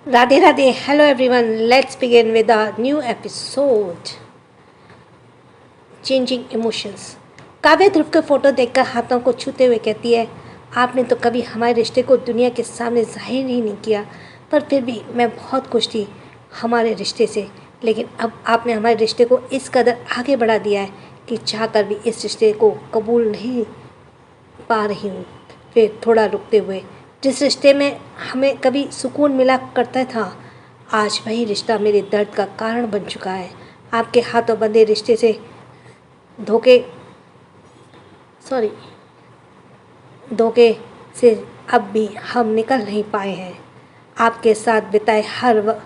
Radhe Radhe, hello everyone. Let's begin with a new episode. Changing emotions. काव्य ध्रुव के photo देखकर हाथों को छूते हुए कहती है, आपने तो कभी हमारे रिश्ते को दुनिया के सामने जाहिर ही नहीं किया, पर फिर भी मैं बहुत खुश थी हमारे रिश्ते से। लेकिन अब आपने हमारे रिश्ते को इस कदर आगे बढ़ा दिया है कि चाहकर भी इस रिश्ते को कबूल नहीं पा रही हूँ। फिर थोड़ा रुकते हुए, जिस रिश्ते में हमें कभी सुकून मिला करता था, आज वही रिश्ता मेरे दर्द का कारण बन चुका है। आपके हाथों बंधे रिश्ते से धोखे सॉरी धोखे से अब भी हम निकल नहीं पाए हैं। आपके साथ बिताए हर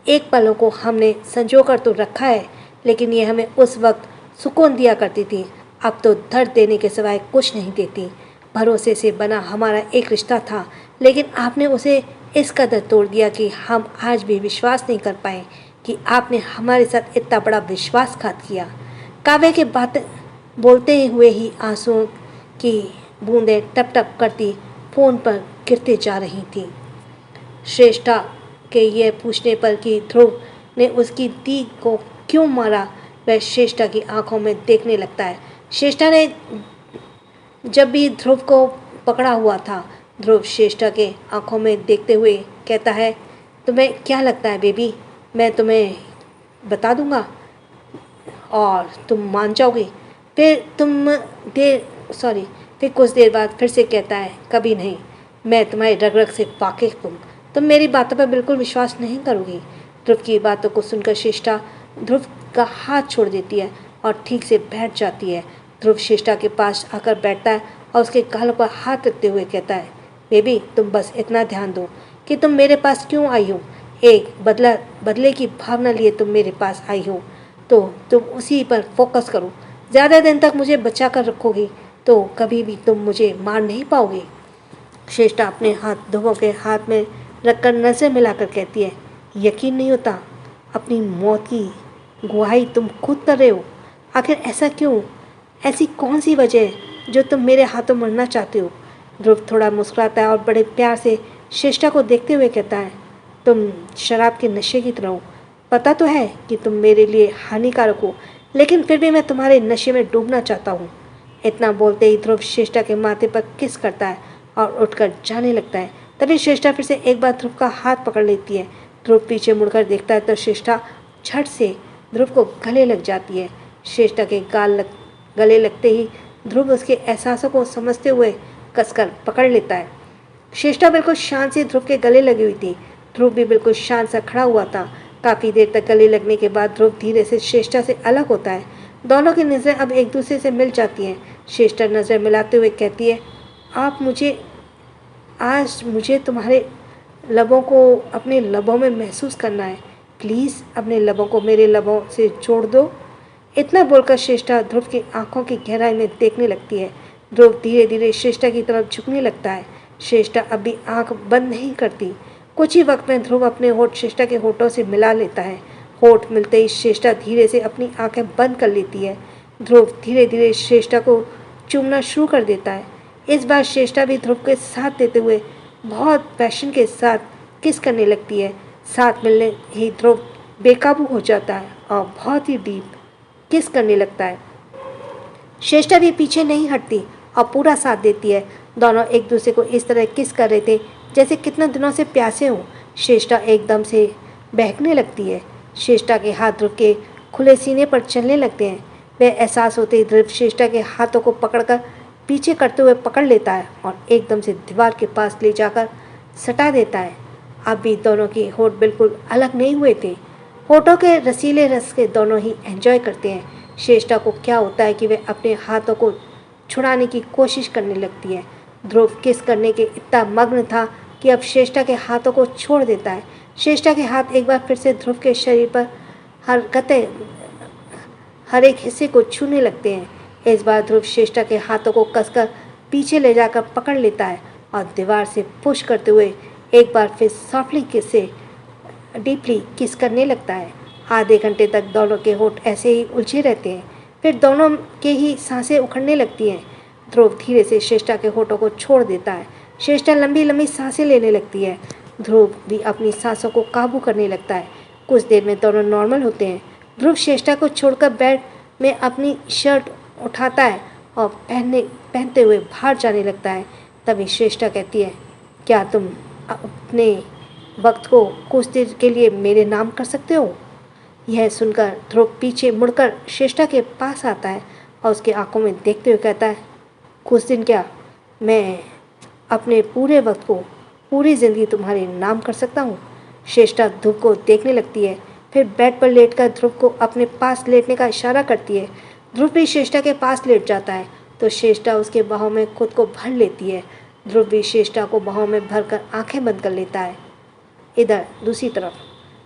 एक पलों को हमने संजो कर तो रखा है, लेकिन ये हमें उस वक्त सुकून दिया करती थी, अब तो दर्द देने के सिवाय कुछ नहीं देती। भरोसे से बना हमारा एक रिश्ता था, लेकिन आपने उसे इस कदर तोड़ दिया कि हम आज भी विश्वास नहीं कर पाए कि आपने हमारे साथ इतना बड़ा विश्वासघात किया। काव्य के बात बोलते हुए ही आंसुओं की बूंदें टप टप करती फोन पर गिरते जा रही थीं। श्रेष्ठा के ये पूछने पर कि ध्रुव ने उसकी दी को क्यों मारा, वह श्रेष्ठा की आंखों में देखने लगता है। श्रेष्ठा ने जब भी ध्रुव को पकड़ा हुआ था, ध्रुव श्रेष्ठा के आंखों में देखते हुए कहता है, तुम्हें क्या लगता है बेबी, मैं तुम्हें बता दूंगा और तुम मान जाओगे। फिर कुछ देर बाद फिर से कहता है, कभी नहीं, मैं तुम्हारी रग रग से वाकिफ हूँ, तुम मेरी बातों पर बिल्कुल विश्वास नहीं करोगी। ध्रुव की बातों को सुनकर श्रेष्ठा ध्रुव का हाथ छोड़ देती है और ठीक से बैठ जाती है। ध्रुव श्रेष्ठा के पास आकर बैठता है और उसके गालों पर हाथ रखते हुए कहता है, बेबी तुम बस इतना ध्यान दो कि तुम मेरे पास क्यों आई हो। एक बदले की भावना लिए तुम मेरे पास आई हो, तो तुम उसी पर फोकस करो। ज़्यादा दिन तक मुझे बचा कर रखोगी तो कभी भी तुम मुझे मार नहीं पाओगे। श्रेष्ठा अपने हाथ ध्रुव के हाथ में रखकर नजर मिलाकर कहती है, यकीन नहीं होता, अपनी मौत की गुहाई तुम खुद कर रहे हो। आखिर ऐसा क्यों? ऐसी कौन सी वजह है जो तुम मेरे हाथों मरना चाहते हो? ध्रुव थोड़ा मुस्कुराता है और बड़े प्यार से श्रेष्ठा को देखते हुए कहता है, तुम शराब के नशे की तरह हो। पता तो है कि तुम मेरे लिए हानिकारक हो, लेकिन फिर भी मैं तुम्हारे नशे में डूबना चाहता हूँ। इतना बोलते ही ध्रुव श्रेष्ठा के माथे पर किस करता है और उठकर जाने लगता है। तभी श्रेष्ठा फिर से एक बार ध्रुव का हाथ पकड़ लेती है। ध्रुव पीछे मुड़कर देखता है तो श्रेष्ठा झट से ध्रुव को गले लग जाती है। श्रेष्ठा के गले लगते ही ध्रुव उसके एहसासों को समझते हुए कसकर पकड़ लेता है। श्रेष्ठा बिल्कुल शांत से ध्रुव के गले लगी हुई थी। ध्रुव भी बिल्कुल शांत सा खड़ा हुआ था। काफ़ी देर तक गले लगने के बाद ध्रुव धीरे से श्रेष्ठा से अलग होता है। दोनों की नज़रें अब एक दूसरे से मिल जाती हैं। श्रेष्ठा नज़र मिलाते हुए कहती है, आज मुझे तुम्हारे लबों को अपने लबों में महसूस करना है। प्लीज़ अपने लबों को मेरे लबों से जोड़ दो। इतना बोलकर श्रेष्ठा ध्रुव की आंखों की गहराई में देखने लगती है। ध्रुव धीरे धीरे श्रेष्ठा की तरफ झुकने लगता है। श्रेष्ठा अभी आंख बंद नहीं करती। कुछ ही वक्त में ध्रुव अपने होठ श्रेष्ठा के होठों से मिला लेता है। होठ मिलते ही श्रेष्ठा धीरे से अपनी आंखें बंद कर लेती है। ध्रुव धीरे धीरे श्रेष्ठा को चूमना शुरू कर देता है। इस बार श्रेष्ठा भी ध्रुव के साथ देते हुए बहुत पैशन के साथ किस करने लगती है। साथ मिलने ही ध्रुव बेकाबू हो जाता है और बहुत ही डीप किस करने लगता है। श्रेष्ठा भी पीछे नहीं हटती और पूरा साथ देती है। दोनों एक दूसरे को इस तरह किस कर रहे थे जैसे कितने दिनों से प्यासे हों। श्रेष्ठा एकदम से बहकने लगती है। श्रेष्ठा के हाथ ध्रुव के खुले सीने पर चलने लगते हैं। वह एहसास होते ही ध्रुव श्रेष्ठा के हाथों को पकड़कर पीछे करते हुए पकड़ लेता है और एकदम से दीवार के पास ले जाकर सटा देता है। अब भी दोनों के होठ बिल्कुल अलग नहीं हुए थे। होठों के रसीले रस के दोनों ही एंजॉय करते हैं। श्रेष्ठा को क्या होता है कि वह अपने हाथों को छुड़ाने की कोशिश करने लगती है। ध्रुव किस करने के इतना मग्न था कि अब श्रेष्ठा के हाथों को छोड़ देता है। श्रेष्ठा के हाथ एक बार फिर से ध्रुव के शरीर पर हर एक हिस्से को छूने लगते हैं। इस बार ध्रुव श्रेष्ठा के हाथों को कसकर पीछे ले जाकर पकड़ लेता है और दीवार से पुश करते हुए एक बार फिर सॉफ्टली किससे डीपली किस करने लगता है। आधे घंटे तक दोनों के होठ ऐसे ही उलझे रहते हैं। फिर दोनों के ही सांसें उखड़ने लगती हैं। ध्रुव धीरे से श्रेष्ठा के होठों को छोड़ देता है। श्रेष्ठा लंबी लंबी सांसें लेने लगती है। ध्रुव भी अपनी सांसों को काबू करने लगता है। कुछ देर में दोनों नॉर्मल होते हैं। ध्रुव श्रेष्ठा को छोड़कर बेड में अपनी शर्ट उठाता है और पहनते हुए बाहर जाने लगता है। तभी श्रेष्ठा कहती है, क्या तुम अपने वक्त को कुछ देर के लिए मेरे नाम कर सकते हो? यह सुनकर ध्रुव पीछे मुड़कर श्रेष्ठा के पास आता है और उसकी आंखों में देखते हुए कहता है, कुछ दिन क्या, मैं अपने पूरे वक्त को, पूरी ज़िंदगी तुम्हारे नाम कर सकता हूँ। श्रेष्ठा ध्रुव को देखने लगती है, फिर बेड पर लेटकर ध्रुव को अपने पास लेटने का इशारा करती है। ध्रुव भी श्रेष्ठा के पास लेट जाता है तो श्रेष्ठा उसके बाहों में खुद को भर लेती है। ध्रुव भी श्रेष्ठा को बाहों में भरकर आंखें बंद कर लेता है। इधर दूसरी तरफ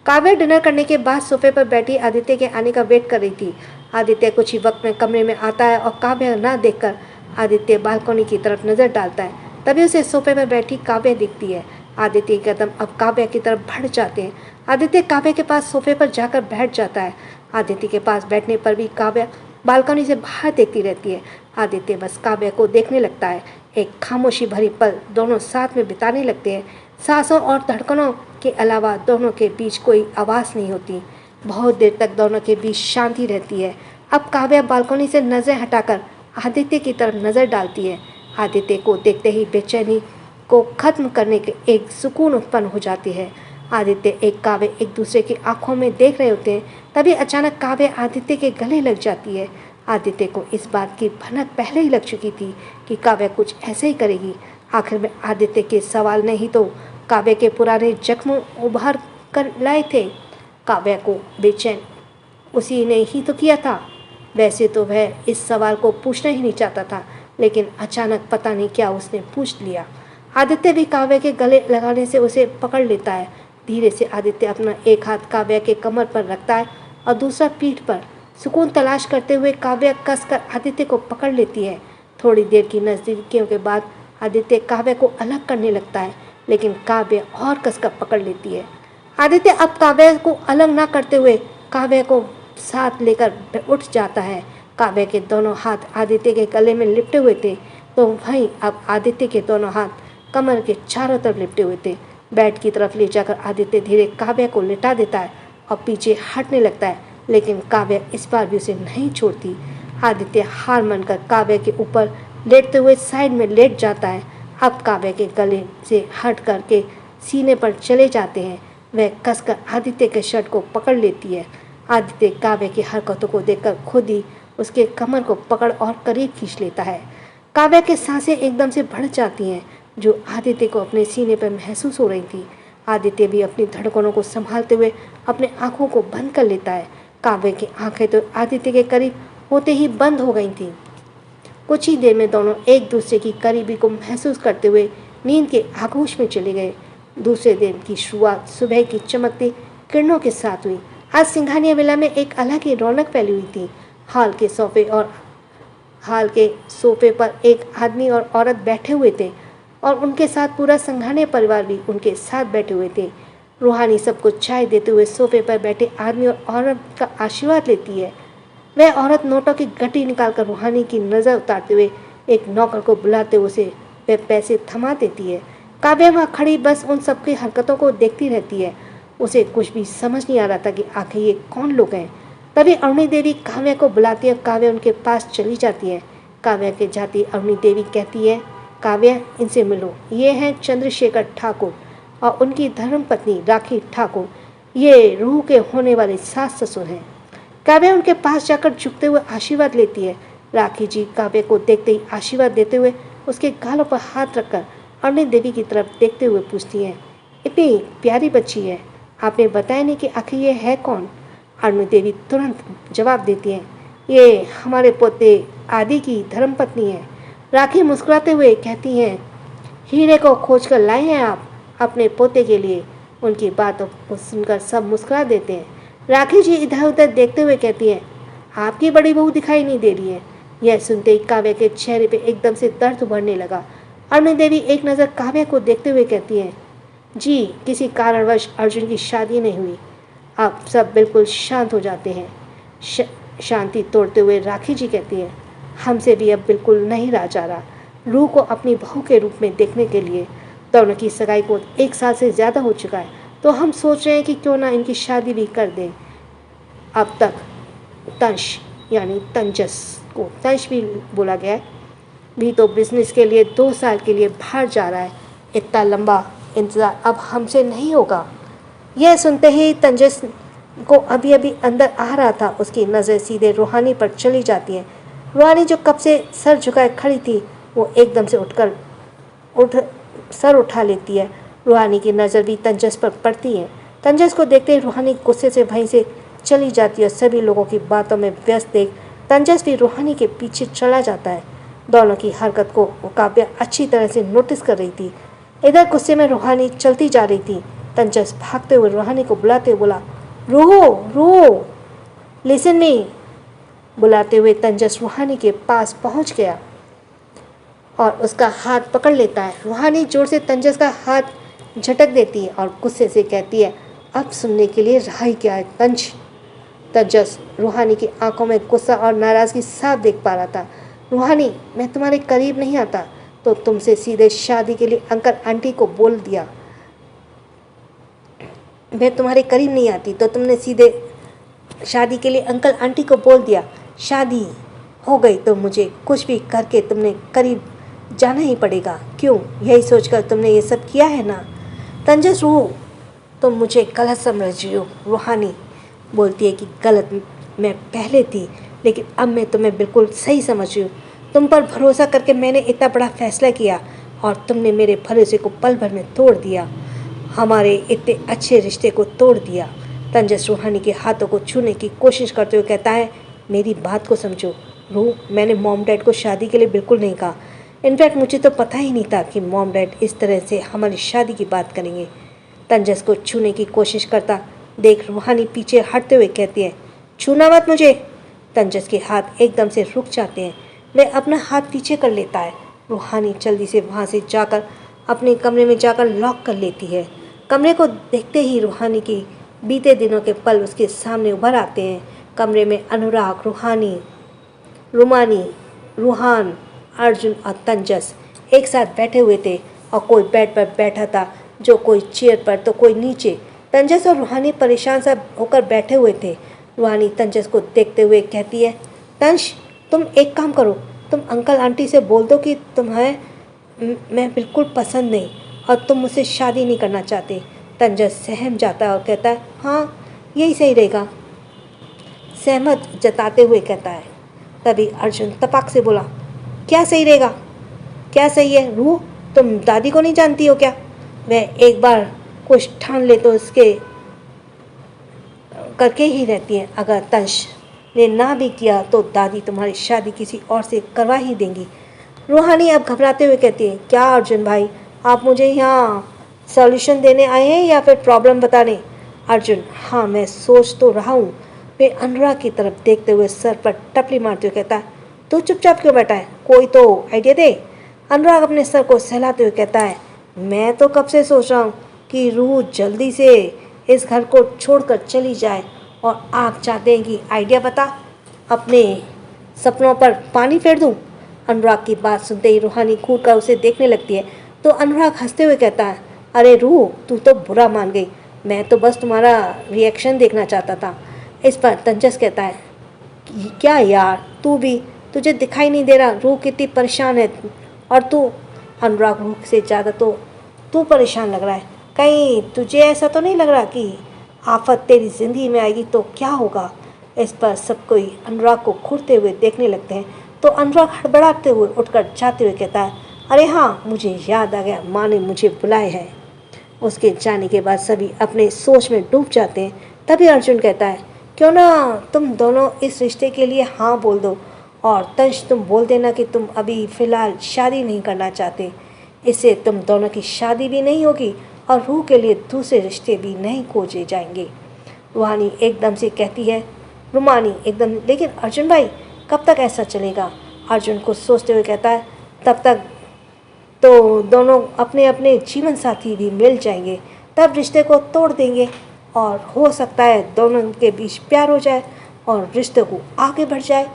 काव्या डिनर करने के बाद सोफे पर बैठी आदित्य के आने का वेट कर रही थी। आदित्य कुछ ही वक्त में कमरे में आता है और काव्या ना देखकर आदित्य बालकनी की तरफ नजर डालता है। तभी उसे सोफे पर बैठी काव्या दिखती है। आदित्य के कदम अब काव्या की तरफ बढ़ जाते हैं। आदित्य काव्या के पास सोफे पर जाकर बैठ जाता है। आदित्य के पास बैठने पर भी काव्या बालकनी से बाहर देखती रहती है। आदित्य बस काव्या को देखने लगता है। एक खामोशी भरी पल दोनों साथ में बिताने लगते हैं। सांसों और धड़कनों के अलावा दोनों के बीच कोई आवाज़ नहीं होती। बहुत देर तक दोनों के बीच शांति रहती है। अब काव्या बालकनी से नज़र हटाकर आदित्य की तरफ नज़र डालती है। आदित्य को देखते ही बेचैनी को खत्म करने के एक सुकून उत्पन्न हो जाती है। आदित्य एक काव्य एक दूसरे की आंखों में देख रहे होते हैं। तभी अचानक काव्य आदित्य के गले लग जाती है। आदित्य को इस बात की भनक पहले ही लग चुकी थी कि काव्य कुछ ऐसे ही करेगी। आखिर में आदित्य के सवाल ने ही तो काव्य के पुराने जख्म उभार कर लाए थे। काव्य को बेचैन उसी ने ही तो किया था। वैसे तो वह इस सवाल को पूछना ही नहीं चाहता था, लेकिन अचानक पता नहीं क्या उसने पूछ लिया। आदित्य भी काव्य के गले लगाने से उसे पकड़ लेता है। धीरे से आदित्य अपना एक हाथ काव्य के कमर पर रखता है और दूसरा पीठ पर। सुकून तलाश करते हुए काव्य कसकर आदित्य को पकड़ लेती है। थोड़ी देर की नज़दीकियों के बाद आदित्य काव्य को अलग करने लगता है, लेकिन काव्य और कसकर पकड़ लेती है। आदित्य अब काव्य को अलग ना करते हुए काव्य को साथ लेकर उठ जाता है। काव्य के दोनों हाथ आदित्य के गले में लिपटे हुए थे, तो वहीं अब आदित्य के दोनों हाथ कमर के चारों तरफ लिपटे हुए थे। बेड की तरफ ले जाकर आदित्य धीरे काव्य को लिटा देता है और पीछे हटने लगता है, लेकिन काव्य इस बार भी उसे नहीं छोड़ती। आदित्य हार मानकर काव्य के ऊपर लेटते हुए साइड में लेट जाता है। अब काव्य के गले से हट करके सीने पर चले जाते हैं। वह कसकर आदित्य के शर्ट को पकड़ लेती है। आदित्य काव्य की हरकतों को देखकर खुद ही उसके कमर को पकड़ और करीब खींच लेता है। काव्य की सांसें एकदम से बढ़ जाती हैं, जो आदित्य को अपने सीने पर महसूस हो रही थी। आदित्य भी अपनी धड़कनों को संभालते हुए अपने आंखों को बंद कर लेता है। काव्य की आंखें तो आदित्य के करीब होते ही बंद हो गई थीं। कुछ ही देर में दोनों एक दूसरे की करीबी को महसूस करते हुए नींद के आगोश में चले गए। दूसरे दिन की शुरुआत सुबह की चमकती किरणों के साथ हुई। आज सिंघानिया विला में एक अलग ही रौनक फैली हुई थी। हाल के सोफे पर एक आदमी और औरत बैठे हुए थे और उनके साथ पूरा सिंघानिया परिवार भी उनके साथ बैठे हुए थे। रूहानी सबको चाय देते हुए सोफे पर बैठे आदमी और औरत का आशीर्वाद लेती है। वह औरत नोटों की गड्डी निकालकर रूहानी की नज़र उतारते हुए एक नौकर को बुलाते हुए उसे वह पैसे थमा देती है। काव्या वहाँ खड़ी बस उन सबकी हरकतों को देखती रहती है। उसे कुछ भी समझ नहीं आ रहा था कि आखिर ये कौन लोग हैं। तभी अरुणी देवी काव्या को बुलाती है। काव्या उनके पास चली जाती है। काव्या के जाती अरुणी देवी कहती है, काव्या इनसे मिलो, ये हैं चंद्रशेखर ठाकुर और उनकी धर्मपत्नी राखी ठाकुर। ये रूह के होने वाले सास ससुर हैं। काव्या उनके पास जाकर झुकते हुए आशीर्वाद लेती है। राखी जी काव्या को देखते ही आशीर्वाद देते हुए उसके गालों पर हाथ रखकर अरुणी देवी की तरफ देखते हुए पूछती हैं, इतनी प्यारी बच्ची है, आपने बताया नहीं कि आखिर ये है कौन? अरुणी देवी तुरंत जवाब देती हैं, ये हमारे पोते आदि की धर्मपत्नी है। राखी मुस्कुराते हुए कहती हैं, हीरे को खोज कर लाए हैं आप अपने पोते के लिए। उनकी बातों को सुनकर सब मुस्कुरा देते हैं। राखी जी इधर उधर देखते हुए कहती हैं, आपकी बड़ी बहू दिखाई नहीं दे रही है। यह सुनते ही काव्या के चेहरे पे एकदम से दर्द उभरने लगा। अरुणी देवी एक नज़र काव्या को देखते हुए कहती हैं, जी किसी कारणवश अर्जुन की शादी नहीं हुई। अब सब बिल्कुल शांत हो जाते हैं। शांति तोड़ते हुए राखी जी कहती हैं, हमसे भी अब बिल्कुल नहीं रहा जा रहा रूह को अपनी बहू के रूप में देखने के लिए। दोनों की सगाई को 1 साल से ज़्यादा हो चुका है, तो हम सोच रहे हैं कि क्यों ना इनकी शादी भी कर दें। अब तक तंश यानी तंजस को तंश भी बोला गया है, भी तो बिजनेस के लिए 2 साल के लिए बाहर जा रहा है। इतना लंबा इंतज़ार अब हमसे नहीं होगा। यह सुनते ही तंजस को अभी अभी अंदर आ रहा था, उसकी नज़र सीधे रूहानी पर चली जाती है। रूहानी जो कब से सर झुकाए खड़ी थी, वो एकदम से उठ सर उठा लेती है। रूहानी की नज़र भी तंजस पर पड़ती है। तंजस को देखते ही रूहानी गुस्से से वहीं से चली जाती है और सभी लोगों की बातों में व्यस्त देख तंजस भी रूहानी के पीछे चला जाता है। दोनों की हरकत को काव्या अच्छी तरह से नोटिस कर रही थी। इधर गुस्से में रूहानी चलती जा रही थी। तंजस भागते हुए रूहानी को बुलाते हुए बोला, रूहो रूहो लिसन मी। बुलाते हुए तंजस रूहानी के पास पहुंच गया और उसका हाथ पकड़ लेता है। रूहानी जोर से तंजस का हाथ झटक देती है और गुस्से से कहती है, अब सुनने के लिए रहा ही क्या है तंजस रूहानी की आंखों में गुस्सा और नाराज़गी साफ देख पा रहा था। रूहानी, मैं तुम्हारे करीब नहीं आता तो तुमसे सीधे शादी के लिए अंकल आंटी को बोल दिया। मैं तुम्हारे करीब नहीं आती तो तुमने सीधे शादी के लिए अंकल आंटी को बोल दिया। शादी हो गई तो मुझे कुछ भी करके तुमने करीब जाना ही पड़ेगा। क्यों? यही सोचकर तुमने ये सब किया है ना। तंजस रूह, तुम मुझे गलत समझ रही हो। रूहानी बोलती है कि गलत मैं पहले थी, लेकिन अब मैं तुम्हें बिल्कुल सही समझ रही हूँ। तुम पर भरोसा करके मैंने इतना बड़ा फैसला किया और तुमने मेरे भरोसे को पल भर में तोड़ दिया, हमारे इतने अच्छे रिश्ते को तोड़ दिया। तंजस रूहानी के हाथों को छूने की कोशिश करते हुए कहता है, मेरी बात को समझो रूह, मैंने मॉम डैड को शादी के लिए बिल्कुल नहीं कहा। इनफैक्ट मुझे तो पता ही नहीं था कि मॉम डैड इस तरह से हमारी शादी की बात करेंगे। तंजस को छूने की कोशिश करता देख रूहानी पीछे हटते हुए कहती है, छूना मत मुझे। तंजस के हाथ एकदम से रुक जाते हैं। वह अपना हाथ पीछे कर लेता है। रूहानी जल्दी से वहाँ से जाकर अपने कमरे में जाकर लॉक कर लेती है। कमरे को देखते ही रूहानी की बीते दिनों के पल उसके सामने उभर आते हैं। कमरे में अनुराग, रूहानी, रुमानी, रूहान, अर्जुन और तंजस एक साथ बैठे हुए थे और कोई बेड पर बैठा था, जो कोई चेयर पर तो कोई नीचे। तंजस और रूहानी परेशान सा होकर बैठे हुए थे। रूहानी तंजस को देखते हुए कहती है, तंश, तुम एक काम करो, तुम अंकल आंटी से बोल दो कि तुम्हें मैं बिल्कुल पसंद नहीं और तुम मुझसे शादी नहीं करना चाहते। तंजस सहम जाता है और कहता है, हाँ यही सही रहेगा, सहमत जताते हुए कहता है। तभी अर्जुन तपाक से बोला, क्या सही रहेगा? क्या सही है रूह? तुम दादी को नहीं जानती हो क्या? वह एक बार कुछ ठान ले तो इसके करके ही रहती है। अगर तंश ने ना भी किया तो दादी तुम्हारी शादी किसी और से करवा ही देंगी। रूहानी अब घबराते हुए कहती है, क्या अर्जुन भाई, आप मुझे यहाँ सॉल्यूशन देने आए हैं या फिर प्रॉब्लम बताने? अर्जुन, हाँ मैं सोच तो रहा हूँ। वे अनुराग की तरफ देखते हुए सर पर टपली मारते हुए कहता है, तू चुपचाप क्यों बैठा है? कोई तो आइडिया दे। अनुराग अपने सर को सहलाते हुए कहता है, मैं तो कब से सोच रहा हूँ कि रूह जल्दी से इस घर को छोड़कर चली जाए और आप चाहते हैं कि आइडिया बता, अपने सपनों पर पानी फेर दूँ। अनुराग की बात सुनते ही रूहानी घूर कर उसे देखने लगती है तो अनुराग हंसते हुए कहता है, अरे रूह, तू तो बुरा मान गई, मैं तो बस तुम्हारा रिएक्शन देखना चाहता था। इस पर तंजस कहता है, क्या यार, तू भी, तुझे दिखाई नहीं दे रहा रूह कितनी परेशान है? और तू? अनुराग, रूह से ज़्यादा तो तू परेशान लग रहा है। कहीं तुझे ऐसा तो नहीं लग रहा कि आफत तेरी ज़िंदगी में आएगी तो क्या होगा? इस पर सब कोई अनुराग को घूरते हुए देखने लगते हैं तो अनुराग हड़बड़ाते हुए उठकर जाते हुए कहता है, अरे हाँ, मुझे याद आ गया, माँ ने मुझे बुलाए है। उसके जाने के बाद सभी अपने सोच में डूब जाते हैं। तभी अर्जुन कहता है, क्यों ना तुम दोनों इस रिश्ते के लिए हाँ बोल दो और तंश तुम बोल देना कि तुम अभी फ़िलहाल शादी नहीं करना चाहते। इससे तुम दोनों की शादी भी नहीं होगी और रूह के लिए दूसरे रिश्ते भी नहीं खोजे जाएंगे। रूहानी एकदम से कहती है, रुमानी एकदम, लेकिन अर्जुन भाई, कब तक ऐसा चलेगा? अर्जुन कुछ सोचते हुए कहता है, तब तक तो दोनों अपने अपने जीवन साथी भी मिल जाएंगे, तब रिश्ते को तोड़ देंगे और हो सकता है दोनों के बीच प्यार हो जाए और रिश्ते को आगे बढ़ जाए।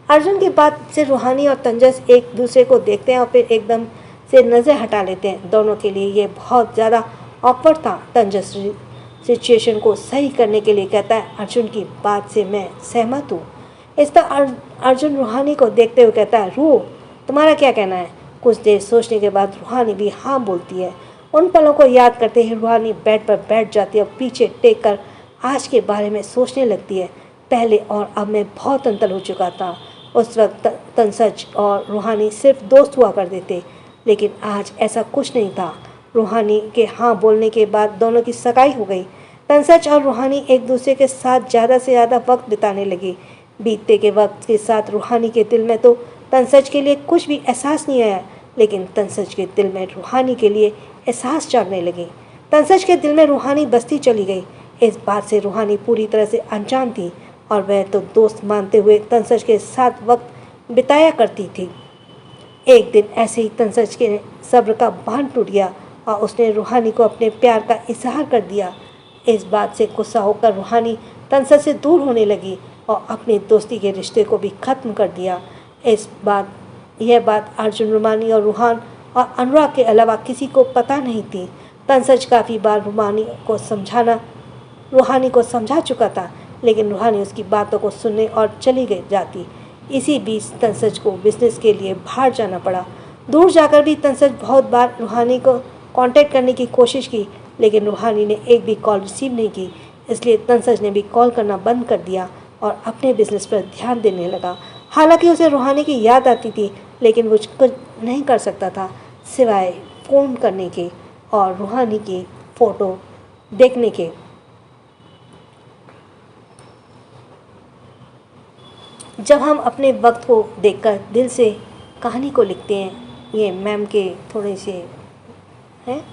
अर्जुन की बात से रूहानी और तंजस एक दूसरे को देखते हैं और फिर एकदम से नज़र हटा लेते हैं। दोनों के लिए ये बहुत ज़्यादा ऑकवर्ड था। तंजस सिचुएशन को सही करने के लिए कहता है, अर्जुन की बात से मैं सहमत हूँ। इस पर अर्जुन रूहानी को देखते हुए कहता है, रूह तुम्हारा क्या कहना है? कुछ देर सोचने के बाद रूहानी भी हाँ बोलती है। उन पलों को याद करते ही रूहानी बेड पर बैठ जाती है और पीछे टेक कर आज के बारे में सोचने लगती है। पहले और अब में बहुत अंतर हो चुका था। उस वक्त तंसज और रूहानी सिर्फ दोस्त हुआ करते थे, लेकिन आज ऐसा कुछ नहीं था। रूहानी के हाँ बोलने के बाद दोनों की सगाई हो गई। तंसज और रूहानी एक दूसरे के साथ ज़्यादा से ज़्यादा वक्त बिताने लगे। बीतते के वक्त के साथ रूहानी के दिल में तो तंसज के लिए कुछ भी एहसास नहीं आया, लेकिन तंसज के दिल में रूहानी के लिए एहसास जागने लगे। तंसज के दिल में रूहानी बसती चली गई। इस बात से रूहानी पूरी तरह से अनजान थी और वह तो दोस्त मानते हुए तंसज के साथ वक्त बिताया करती थी। एक दिन ऐसे ही तंसज के सब्र का बांध टूट गया और उसने रूहानी को अपने प्यार का इजहार कर दिया। इस बात से गुस्सा होकर रूहानी तंसज से दूर होने लगी और अपनी दोस्ती के रिश्ते को भी ख़त्म कर दिया। यह बात अर्जुन, रूमानी और रूहान और अनुराग के अलावा किसी को पता नहीं थी। तंसज काफ़ी बार रूहानी को समझा चुका था, लेकिन रूहानी उसकी बातों को सुनने और चली गई जाती। इसी बीच तंसज को बिजनेस के लिए बाहर जाना पड़ा। दूर जाकर भी तंसज बहुत बार रूहानी को कांटेक्ट करने की कोशिश की, लेकिन रूहानी ने एक भी कॉल रिसीव नहीं की। इसलिए तंसज ने भी कॉल करना बंद कर दिया और अपने बिजनेस पर ध्यान देने लगा। हालांकि उसे रूहानी की याद आती थी, लेकिन वो कुछ नहीं कर सकता था सिवाय फ़ोन करने के और रूहानी की फ़ोटो देखने के। जब हम अपने वक्त को देखकर दिल से कहानी को लिखते हैं, ये मैम के थोड़े से हैं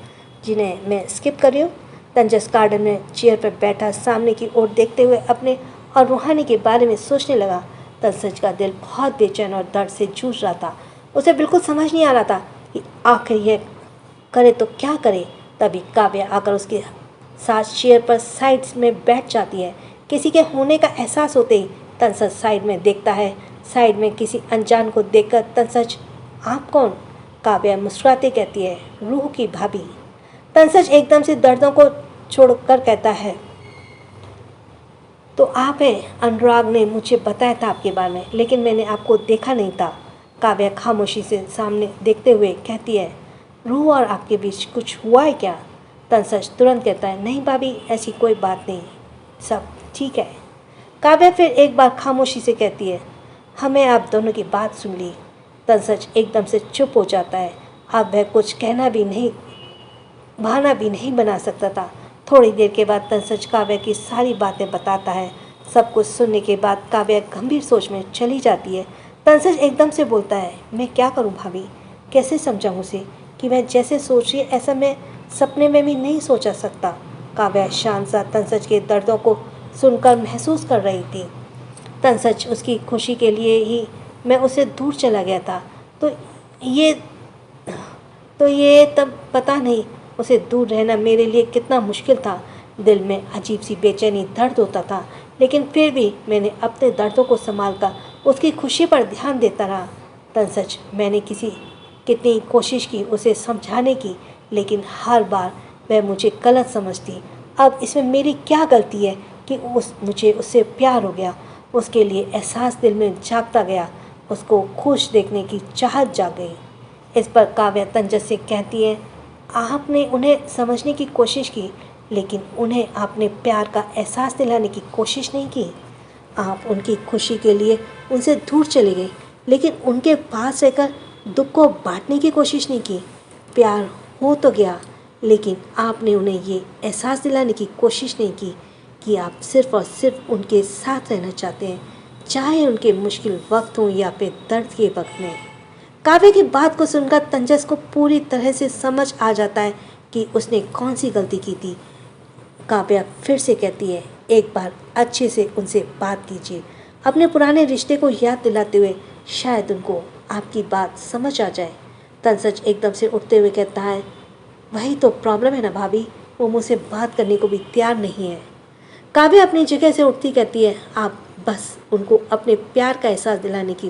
जिन्हें मैं स्किप कर रही हूँ। तंजस गार्डन में चेयर पर बैठा सामने की ओर देखते हुए अपने और रूहानी के बारे में सोचने लगा। तंसज का दिल बहुत बेचैन और दर्द से जूझ रहा था। उसे बिल्कुल समझ नहीं आ रहा था कि आखिर यह करे तो क्या करे। तभी काव्या आकर उसके साथ चेयर पर साइड में बैठ जाती है। किसी के होने का एहसास होते ही तंसज साइड में देखता है। साइड में किसी अनजान को देखकर तंसज, आप कौन? काव्या मुस्कुराते कहती है, रूह की भाभी। तंसज एकदम से दर्दों को छोड़कर कहता है, तो आप हैं? अनुराग ने मुझे बताया था आपके बारे में, लेकिन मैंने आपको देखा नहीं था। काव्या खामोशी से सामने देखते हुए कहती है, रूह और आपके बीच कुछ हुआ है क्या? तंसज तुरंत कहता है, नहीं भाभी, ऐसी कोई बात नहीं, सब ठीक है। काव्या फिर एक बार खामोशी से कहती है, हमें आप दोनों की बात सुन ली। तंसज एकदम से चुप हो जाता है। अब वह कुछ बहाना भी नहीं बना सकता था। थोड़ी देर के बाद तंसज काव्या की सारी बातें बताता है। सब कुछ सुनने के बाद काव्या गंभीर सोच में चली जाती है। तंसज एकदम से बोलता है, मैं क्या करूं भाभी? कैसे समझाऊं उसे कि मैं जैसे सोच रही ऐसा मैं सपने में भी नहीं सोचा सकता। काव्या शांत सा तंसज के दर्दों को सुनकर महसूस कर रही थी। तंसज उसकी खुशी के लिए ही मैं उसे दूर चला गया था, तो ये तब पता नहीं उसे दूर रहना मेरे लिए कितना मुश्किल था। दिल में अजीब सी बेचैनी दर्द होता था, लेकिन फिर भी मैंने अपने दर्दों को संभाल कर उसकी खुशी पर ध्यान देता रहा। तंसज, मैंने कितनी कोशिश की उसे समझाने की, लेकिन हर बार वह मुझे गलत समझती। अब इसमें मेरी क्या गलती है कि मुझे उससे प्यार हो गया। उसके लिए एहसास दिल में जागता गया। उसको खुश देखने की चाहत जाग गई। इस पर काव्या तंजस से कहती है, आपने उन्हें समझने की कोशिश की, लेकिन उन्हें आपने प्यार का एहसास दिलाने की कोशिश नहीं की। आप उनकी खुशी के लिए उनसे दूर चले गए, लेकिन उनके पास रहकर दुख को बांटने की कोशिश नहीं की। प्यार हो तो गया, लेकिन आपने उन्हें ये एहसास दिलाने की कोशिश नहीं की कि आप सिर्फ़ और सिर्फ उनके साथ रहना चाहते हैं, चाहे उनके मुश्किल वक्त हों या फिर दर्द के वक्त में। काव्या की बात को सुनकर तंजस को पूरी तरह से समझ आ जाता है कि उसने कौन सी गलती की थी। काव्या फिर से कहती है, एक बार अच्छे से उनसे बात कीजिए, अपने पुराने रिश्ते को याद दिलाते हुए, शायद उनको आपकी बात समझ आ जाए। तंसज एकदम से उठते हुए कहता है, वही तो प्रॉब्लम है ना भाभी, वो मुझसे बात करने को भी तैयार नहीं है। काव्या अपनी जगह से उठती कहती है, आप बस उनको अपने प्यार का एहसास दिलाने की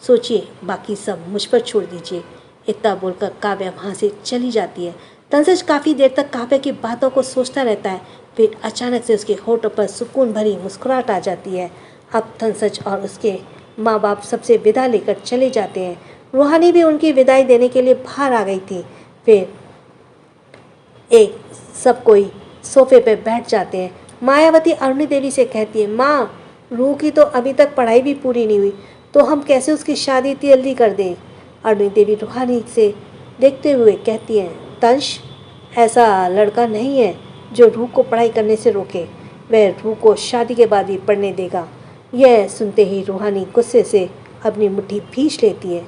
सोचिए, बाकी सब मुझ पर छोड़ दीजिए। इतना बोलकर काव्या वहाँ से चली जाती है। तंजस काफ़ी देर तक काव्या की बातों को सोचता रहता है। फिर अचानक से उसके होठों पर सुकून भरी मुस्कुराहट आ जाती है। अब तंजस और उसके माँ बाप सबसे विदा लेकर चले जाते हैं। रूहानी भी उनकी विदाई देने के लिए बाहर आ गई थी। फिर एक सब कोई सोफे पर बैठ जाते हैं। मायावती अरुणी देवी से कहती है, माँ, रूह की तो अभी तक पढ़ाई भी पूरी नहीं हुई, तो हम कैसे उसकी शादी इतनी जल्दी कर दें। अरुणी देवी रूहानी से देखते हुए कहती हैं, तंश, ऐसा लड़का नहीं है जो रूह को पढ़ाई करने से रोके। वह रूह को शादी के बाद ही पढ़ने देगा। यह सुनते ही रूहानी गुस्से से अपनी मुट्ठी भींच लेती है।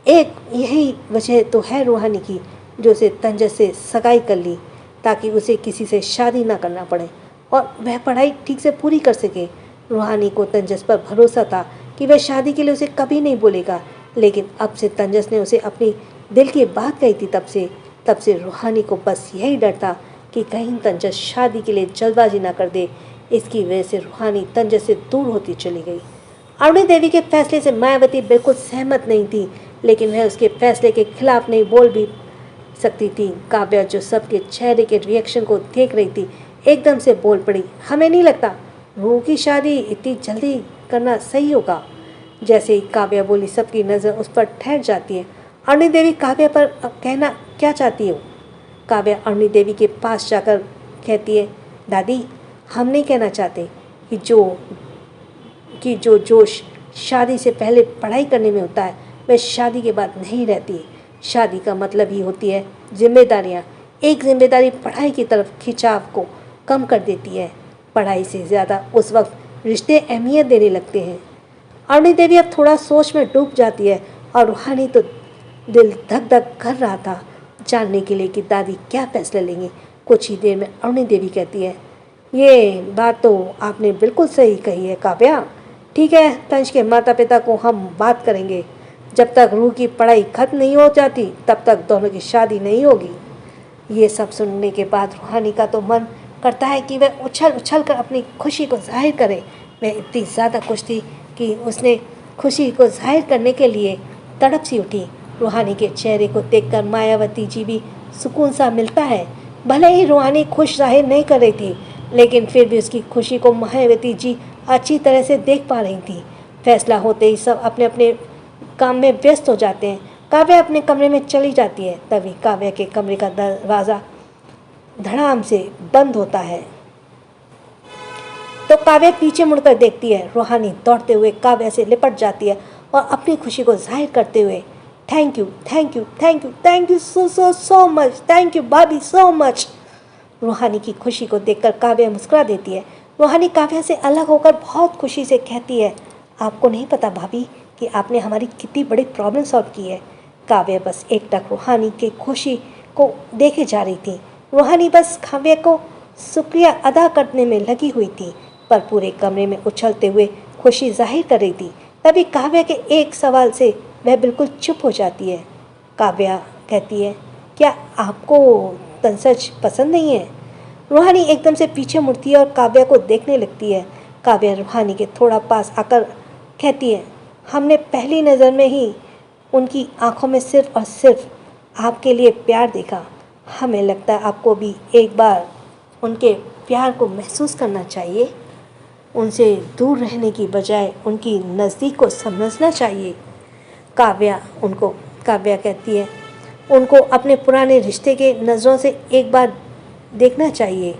एक यही वजह तो है रूहानी की जो उसे तंजस से सगाई कर ली, ताकि उसे किसी से शादी ना करना पड़े और वह पढ़ाई ठीक से पूरी कर सके। रूहानी को तंजस पर भरोसा था कि वह शादी के लिए उसे कभी नहीं बोलेगा, लेकिन अब से तंजस ने उसे अपनी दिल की बात कही थी। तब से रूहानी को बस यही डर था कि कहीं तंजस शादी के लिए जल्दबाजी ना कर दे। इसकी वजह से रूहानी तंजस से दूर होती चली गई। अरुणी देवी के फैसले से मायावती बिल्कुल सहमत नहीं थी, लेकिन वह उसके फैसले के खिलाफ नहीं बोल भी सकती थी। काव्या, जो सबके चेहरे के रिएक्शन को देख रही थी, एकदम से बोल पड़ी, हमें नहीं लगता रूह की शादी इतनी जल्दी करना सही होगा। जैसे ही काव्या बोली, सबकी नज़र उस पर ठहर जाती है। अरुणी देवी काव्या पर कहना क्या चाहती हो? काव्या अरुणी देवी के पास जाकर कहती है, दादी, हम नहीं कहना चाहते कि जो जोश शादी से पहले पढ़ाई करने में होता है वह शादी के बाद नहीं रहती। शादी का मतलब ही होती है जिम्मेदारियाँ। एक जिम्मेदारी पढ़ाई की तरफ खिंचाव को कम कर देती है। पढ़ाई से ज़्यादा उस वक्त रिश्ते अहमियत देने लगते हैं। अरुणी देवी अब थोड़ा सोच में डूब जाती है और रूहानी तो दिल धक धक कर रहा था जानने के लिए कि दादी क्या फैसला लेंगी। कुछ ही देर में अरुणी देवी कहती है, ये बात तो आपने बिल्कुल सही कही है काव्या। ठीक है, तंश के माता पिता को हम बात करेंगे। जब तक रूह की पढ़ाई खत्म नहीं हो जाती तब तक दोनों की शादी नहीं होगी। ये सब सुनने के बाद रूहानी का तो मन करता है कि वह उछल उछल कर अपनी खुशी को जाहिर करे। वह इतनी ज़्यादा खुश थी कि उसने खुशी को जाहिर करने के लिए तड़प सी उठी। रूहानी के चेहरे को देखकर मायावती जी भी सुकून सा मिलता है। भले ही रूहानी खुश जाहिर नहीं कर रही थी, लेकिन फिर भी उसकी खुशी को मायावती जी अच्छी तरह से देख पा रही थी। फैसला होते ही सब अपने अपने काम में व्यस्त हो जाते हैं। काव्या अपने कमरे में चली जाती है। तभी काव्या के कमरे का दरवाज़ा धड़ाम से बंद होता है तो काव्या पीछे मुड़कर देखती है। रूहानी दौड़ते हुए काव्या से लिपट जाती है और अपनी खुशी को जाहिर करते हुए, thank you, thank you, thank you, thank you so so so much, thank you भाभी सो मच। रूहानी की खुशी को देखकर काव्या मुस्कुरा देती है। रूहानी काव्या से अलग होकर बहुत खुशी से कहती है, आपको नहीं पता भाभी कि आपने हमारी कितनी बड़ी प्रॉब्लम सॉल्व की है। काव्या बस एकटक रूहानी के खुशी को देखे जा रही थी। रूहानी बस काव्या को शुक्रिया अदा करने में लगी हुई थी, पर पूरे कमरे में उछलते हुए खुशी जाहिर कर रही थी। तभी काव्या के एक सवाल से वह बिल्कुल चुप हो जाती है। काव्या कहती है, क्या आपको तंसच पसंद नहीं है? रूहानी एकदम से पीछे मुड़ती है और काव्या को देखने लगती है। काव्या रूहानी के थोड़ा पास आकर कहती है, हमने पहली नज़र में ही उनकी आंखों में सिर्फ और सिर्फ आपके लिए प्यार देखा। हमें लगता है आपको भी एक बार उनके प्यार को महसूस करना चाहिए। उनसे दूर रहने की बजाय उनकी नज़दीक को समझना चाहिए। काव्या कहती है, उनको अपने पुराने रिश्ते के नज़रों से एक बार देखना चाहिए।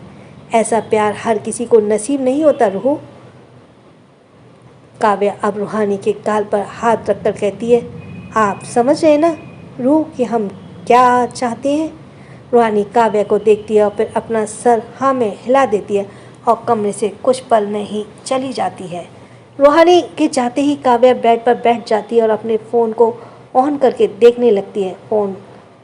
ऐसा प्यार हर किसी को नसीब नहीं होता रूह। काव्या अब रूहानी के गाल पर हाथ रखकर कहती है, आप समझ रहे हैं ना रूह कि हम क्या चाहते हैं? रूहानी काव्या को देखती है और फिर अपना सर हाँ में हिला देती है और कमरे से कुछ पल में ही चली जाती है। रूहानी के जाते ही काव्या बेड पर बैठ जाती है और अपने फ़ोन को ऑन करके देखने लगती है। फ़ोन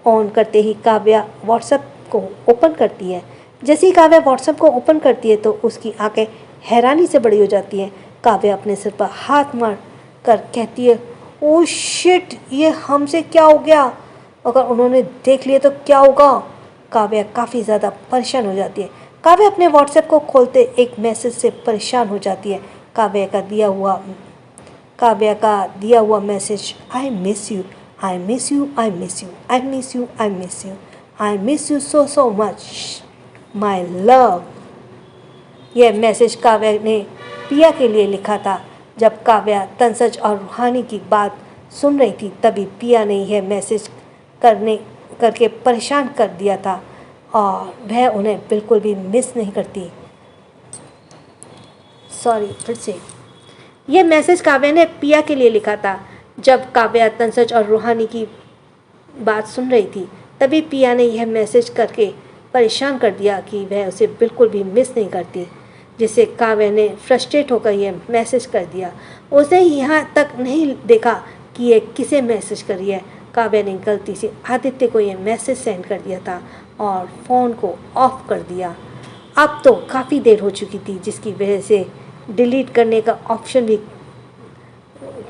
ऑन करते ही काव्या व्हाट्सएप को ओपन करती है। जैसे ही काव्या व्हाट्सएप को ओपन करती है तो उसकी आंखें हैरानी से बड़ी हो जाती हैं। काव्या अपने सिर पर हाथ मार कर कहती है, ओह शिट, ये हमसे क्या हो गया? अगर उन्होंने देख लिया तो क्या होगा? काव्या काफ़ी ज़्यादा परेशान हो जाती है। काव्या अपने व्हाट्सएप को खोलते एक मैसेज से परेशान हो जाती है। काव्या का दिया हुआ message, I miss you, I miss you, I miss you, I miss you, I miss you, I miss you so so much my love. यह मैसेज काव्या ने पिया के लिए लिखा था। जब काव्या तंसज और रूहानी की बात सुन रही थी तभी पिया ने यह मैसेज करके परेशान कर दिया था और वह उन्हें बिल्कुल भी मिस नहीं करती। सॉरी, फिर से। यह मैसेज काव्या ने पिया के लिए लिखा था। जब काव्या तंसज और रूहानी की बात सुन रही थी तभी पिया ने यह मैसेज करके परेशान कर दिया कि वह उसे बिल्कुल भी मिस नहीं करती, जिससे काव्या ने फ्रस्ट्रेट होकर यह मैसेज कर दिया। उसने यहाँ तक नहीं देखा कि यह किसे मैसेज करी है। काव्या ने गलती से आदित्य को यह मैसेज सेंड कर दिया था और फ़ोन को ऑफ कर दिया। अब तो काफ़ी देर हो चुकी थी, जिसकी वजह से डिलीट करने का ऑप्शन भी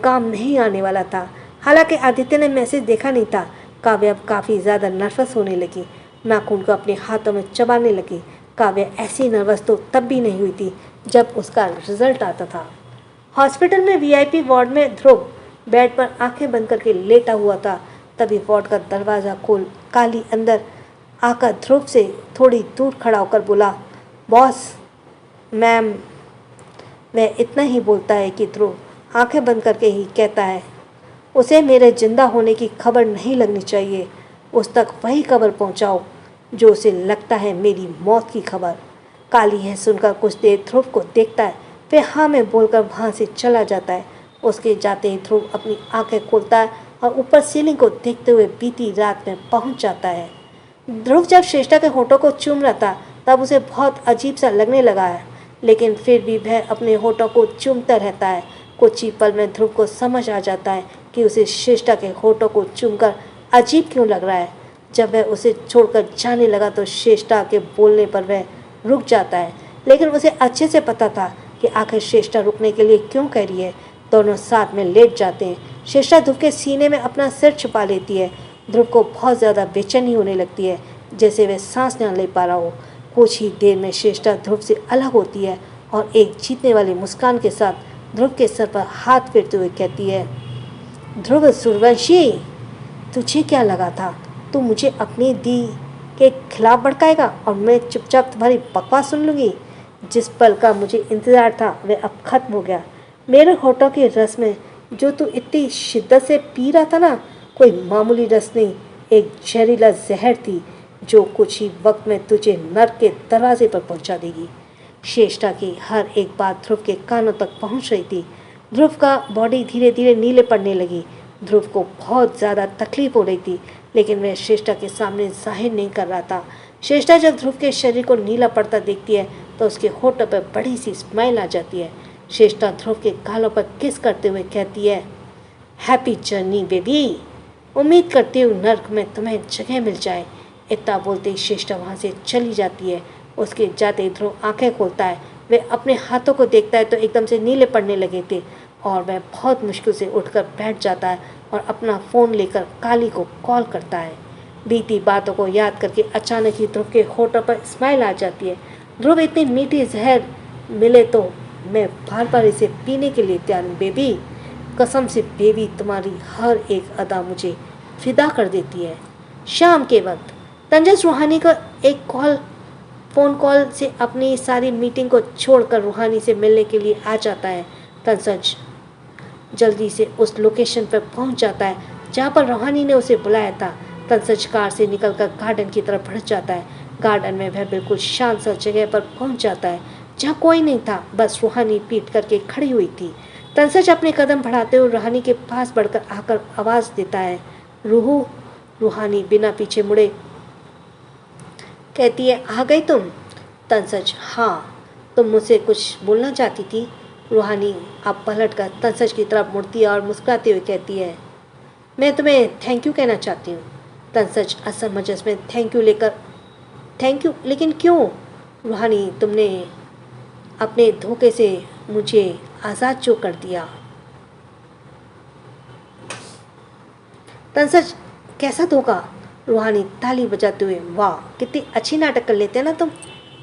काम नहीं आने वाला था। हालांकि आदित्य ने मैसेज देखा नहीं था। काव्या अब काफ़ी ज़्यादा नर्वस होने लगी, नाखून को अपने हाथों में चबाने लगी। काव्या ऐसी नर्वस तो तब भी नहीं हुई थी जब उसका रिजल्ट आता था। हॉस्पिटल में वीआईपी वार्ड में ध्रुव बेड पर आंखें बंद करके लेटा हुआ था। तभी वार्ड का दरवाज़ा खोल काली अंदर आकर ध्रुव से थोड़ी दूर खड़ा होकर बोला, बॉस मैम। वह इतना ही बोलता है कि ध्रुव आंखें बंद करके ही कहता है, उसे मेरे जिंदा होने की खबर नहीं लगनी चाहिए। उस तक वही खबर पहुंचाओ जो उसे लगता है मेरी मौत की खबर। काली यह सुनकर कुछ देर ध्रुव को देखता है, फिर हाँ में बोलकर वहाँ से चला जाता है। उसके जाते ही ध्रुव अपनी आंखें खोलता है और ऊपर सीलिंग को देखते हुए बीती रात में पहुँच जाता है। ध्रुव जब श्रेष्ठा के होठों को चूम रहा था तब उसे बहुत अजीब सा लगने लगा है, लेकिन फिर भी वह अपने होठों को चूमता रहता है। कुछ ही पल में ध्रुव को समझ आ जाता है कि उसे श्रेष्ठा के होठों को चूमकर अजीब क्यों लग रहा है। जब वह उसे छोड़कर जाने लगा तो श्रेष्ठा के बोलने पर वह रुक जाता है, लेकिन उसे अच्छे से पता था कि आखिर श्रेष्ठा रुकने के लिए क्यों कह रही है। दोनों साथ में लेट जाते हैं। श्रेष्ठा ध्रुव के सीने में अपना सिर छुपा लेती है। ध्रुव को बहुत ज़्यादा बेचैनी होने लगती है, जैसे वह सांस न ले पा रहा हो। कुछ ही देर में श्रेष्ठा ध्रुव से अलग होती है और एक जीतने वाली मुस्कान के साथ ध्रुव के सर पर हाथ फेरते हुए कहती है, ध्रुव सूर्यवंशी, तुझे क्या लगा था तू मुझे अपनी दी के खिलाफ भड़काएगा और मैं चुपचाप तुम्हारी बकवास सुन लूँगी। जिस पल का मुझे इंतज़ार था वह अब खत्म हो गया। मेरे होठों के रस में जो तू इतनी शिद्दत से पी रहा था ना, कोई मामूली रस नहीं, एक जहरीला जहर थी जो कुछ ही वक्त में तुझे नर्क के दरवाजे पर पहुंचा देगी। श्रेष्ठा की हर एक बात ध्रुव के कानों तक पहुंच रही थी। ध्रुव का बॉडी धीरे धीरे नीले पड़ने लगी। ध्रुव को बहुत ज़्यादा तकलीफ हो रही थी, लेकिन वह श्रेष्ठा के सामने जाहिर नहीं कर रहा था। श्रेष्ठा जब ध्रुव के शरीर को नीला पड़ता देखती है तो उसके होठों पर बड़ी सी स्माइल आ जाती है। श्रेष्ठा ध्रुव के गालों पर किस करते हुए कहती है, हैप्पी जर्नी बेबी, उम्मीद करती हूँ नर्क में तुम्हें जगह मिल जाए। इतना बोलते ही श्रेष्ठा वहाँ से चली जाती है। उसके जाते ही ध्रुव आंखें खोलता है। वह अपने हाथों को देखता है तो एकदम से नीले पड़ने लगे थे और वह बहुत मुश्किल से उठकर बैठ जाता है और अपना फ़ोन लेकर काली को कॉल करता है। बीती बातों को याद करके अचानक ही ध्रुव के होठों पर स्माइल आ जाती है। ध्रुव, इतनी मीठी जहर मिले तो मैं बार बार इसे पीने के लिए तैयार हूँ बेबी। कसम से बेबी, तुम्हारी हर एक अदा मुझे फिदा कर देती है। शाम के वक्त तंजस रूहानी का एक फ़ोन कॉल से अपनी सारी मीटिंग को छोड़कर रूहानी से मिलने के लिए आ जाता है। तंजस जल्दी से उस लोकेशन पर पहुंच जाता है जहां पर रूहानी ने उसे बुलाया था। तंजस कार से निकलकर गार्डन की तरफ बढ़ जाता है। गार्डन में वह बिल्कुल शांत सा जगह पर पहुंच जाता है जहाँ कोई नहीं था, बस रूहानी पीट करके खड़ी हुई थी। तंजस अपने कदम बढ़ाते हुए रूहानी के पास बढ़कर आकर आवाज़ देता है, रूहू। रूहानी बिना पीछे मुड़े कहती है, आ गई तुम? तंजस, हाँ, तुम मुझसे कुछ बोलना चाहती थी। रूहानी अब पलट कर तंजस की तरफ मुड़ती है और मुस्कुराते हुए कहती है, मैं तुम्हें थैंक यू कहना चाहती हूँ। तंजस असमंजस में थैंक यू लेकिन क्यों? रूहानी, तुमने अपने धोखे से मुझे आज़ाद जो कर दिया। तंजस, कैसा धोखा? रूहानी ताली बजाते हुए, वाह, कितनी अच्छी नाटक कर लेते हैं ना तुम।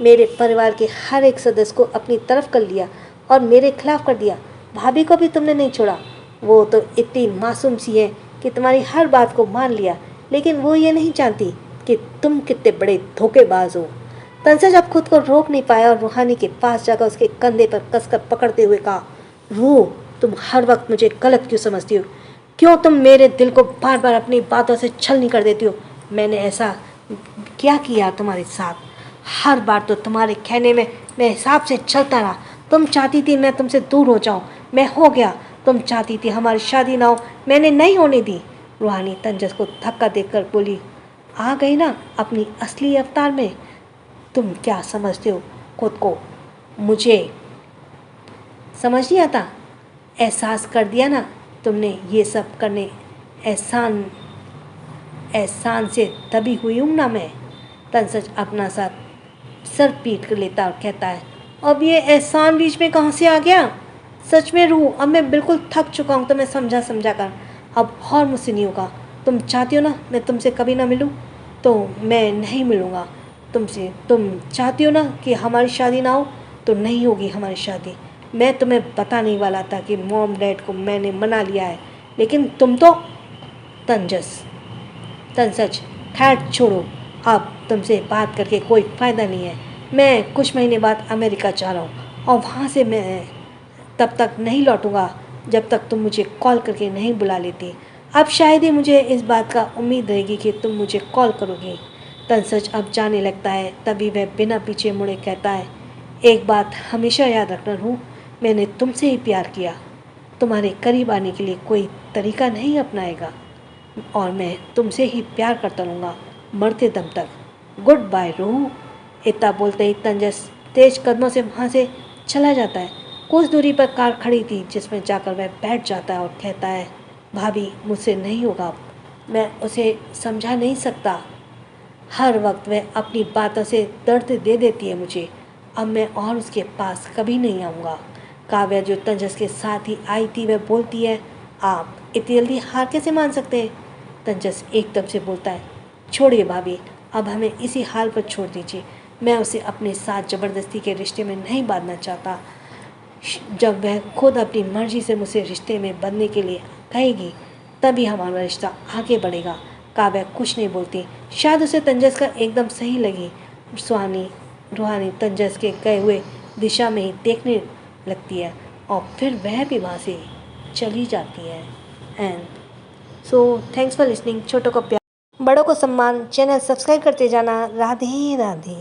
मेरे परिवार के हर एक सदस्य को अपनी तरफ कर लिया और मेरे खिलाफ कर दिया। भाभी को भी तुमने नहीं छोड़ा। वो तो इतनी मासूम सी है कि तुम्हारी हर बात को मान लिया, लेकिन वो ये नहीं जानती कि तुम कितने बड़े धोखेबाज हो। तंसज अब खुद को रोक नहीं पाया और रूहानी के पास जाकर उसके कंधे पर कसकर पकड़ते हुए कहा, रूह, तुम हर वक्त मुझे गलत क्यों समझती हो? क्यों तुम मेरे दिल को बार बार अपनी बातों से छलनी कर देती हो? मैंने ऐसा क्या किया तुम्हारे साथ? हर बार तो तुम्हारे कहने में मैं हिसाब से चलता रहा। तुम चाहती थी मैं तुमसे दूर हो जाऊं, मैं हो गया। तुम चाहती थी हमारी शादी ना हो, मैंने नहीं होने दी। रूहानी तंजस को धक्का देकर बोली, आ गई ना अपनी असली अवतार में? तुम क्या समझते हो खुद को? मुझे समझ नहीं आता। एहसास कर दिया ना तुमने ये सब करने एहसान एहसान से तभी हुई हूँ ना मैं। तंसज अपना साथ सर पीट कर लेता और कहता है, अब ये एहसान बीच में कहाँ से आ गया? सच में रूह, अब मैं बिल्कुल थक चुका हूँ तुम्हें समझा समझा कर। अब और मुझसे नहीं होगा। तुम चाहती हो ना मैं तुमसे कभी ना मिलूँ, तो मैं नहीं मिलूँगा तुमसे। तुम चाहती हो ना कि हमारी शादी ना हो, तो नहीं होगी हमारी शादी। मैं तुम्हें बताने वाला था कि मॉम डैड को मैंने मना लिया है, लेकिन तुम तो तंसज, खैर छोड़ो, अब तुमसे बात करके कोई फ़ायदा नहीं है। मैं कुछ महीने बाद अमेरिका जा रहा हूँ और वहाँ से मैं तब तक नहीं लौटूंगा जब तक तुम मुझे कॉल करके नहीं बुला लेती। अब शायद ही मुझे इस बात का उम्मीद रहेगी कि तुम मुझे कॉल करोगी। तंसज अब जाने लगता है, तभी वह बिना पीछे मुड़े कहता है, एक बात हमेशा याद रखना रूह, मैंने तुमसे ही प्यार किया। तुम्हारे करीब आने के लिए कोई तरीका नहीं अपनाएगा और मैं तुमसे ही प्यार करता रहूँगा मरते दम तक। गुड बाय रूह। इतना बोलते ही तंजस तेज कदमों से वहाँ से चला जाता है। कुछ दूरी पर कार खड़ी थी जिसमें जाकर वह बैठ जाता है और कहता है, भाभी मुझसे नहीं होगा अब। मैं उसे समझा नहीं सकता। हर वक्त वह अपनी बातों से दर्द दे देती है मुझे। अब मैं और उसके पास कभी नहीं आऊँगा। काव्या जो तंजस के साथ ही आई थी वह बोलती है, आप इतनी जल्दी हार कैसे मान सकते हैं? तंजस एकदम से बोलता है, छोड़िए भाभी, अब हमें इसी हाल पर छोड़ दीजिए। मैं उसे अपने साथ ज़बरदस्ती के रिश्ते में नहीं बांधना चाहता। जब वह खुद अपनी मर्जी से मुझसे रिश्ते में बंधने के लिए कहेगी, तभी हमारा रिश्ता आगे बढ़ेगा। काव्या कुछ नहीं बोलती। शायद उसे तंजस का एकदम सही लगी। रूहानी तंजस के गए हुए दिशा में ही देखने लगती है और फिर वह भी वहाँ से चली जाती है। And so thanks for listening. छोटों को प्यार, बड़ों को सम्मान। चैनल सब्सक्राइब करते जाना। राधे राधे।